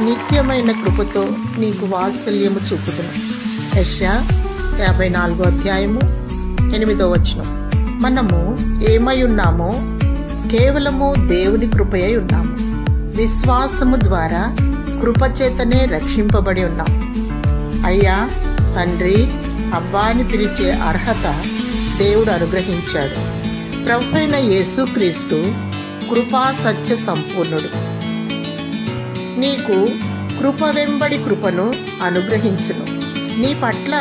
నిత్యమైన కృపతో నీకు వాత్సల్యము చూపుదును. యెషయా 54వ అధ్యాయము 8వ వచనం. మనము ఏమై ఉన్నామో కేవలము దేవుని కృపయై ఉన్నాము. విశ్వాసము ద్వారా కృపచేతనే రక్షింపబడి ఉన్నాం. అయ్యా, తండ్రి, అబ్బా అని పిలిచే అర్హత దేవుడు అనుగ్రహించాడు. ప్రభువైన యేసుక్రీస్తు కృపా సత్య సంపూర్ణుడు. నీకు కృప వెంబడి కృపను అనుగ్రహించును. నీ పట్ల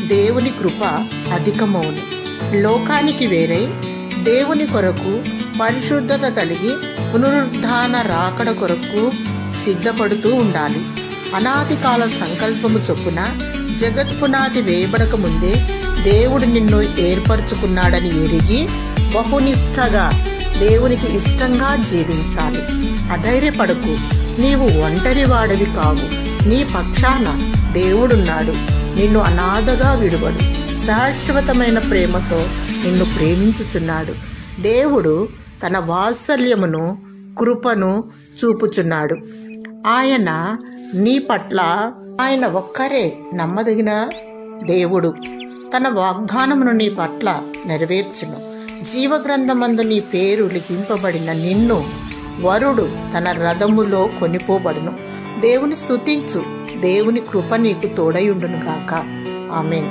దేవుని కృప అధికమవును. లోకానికి వేరై దేవుని కొరకు పరిశుద్ధత కలిగి పునరుద్ధాన రాకడ కొరకు సిద్ధపడుతూ ఉండాలి. అనాది కాల సంకల్పము చొప్పున జగత్పునాది వేయబడక ముందే దేవుడు నిన్ను ఏర్పరచుకున్నాడని ఎరిగి బహునిష్టగా దేవునికి ఇష్టంగా జీవించాలి. అధైర్యపడకు, నీవు ఒంటరి వాడివి కావు. నీ పక్షాన దేవుడున్నాడు. నిన్ను అనాథగా విడువడు. శాశ్వతమైన ప్రేమతో నిన్ను ప్రేమించుచున్నాడు. దేవుడు తన వాత్సల్యమును, కృపను చూపుచున్నాడు. ఆయన నీ పట్ల ఆయన ఒక్కరే నమ్మదగిన దేవుడు. తన వాగ్దానమును నీ పట్ల నెరవేర్చును. జీవగ్రంథమందు నీ పేరు లిఖింపబడిన నిన్ను వరుడు తన రథములో కొనిపోబడును. దేవుని స్తుతించు. దేవుని కృప నీకు తోడయుండును గాక. ఆమేన్.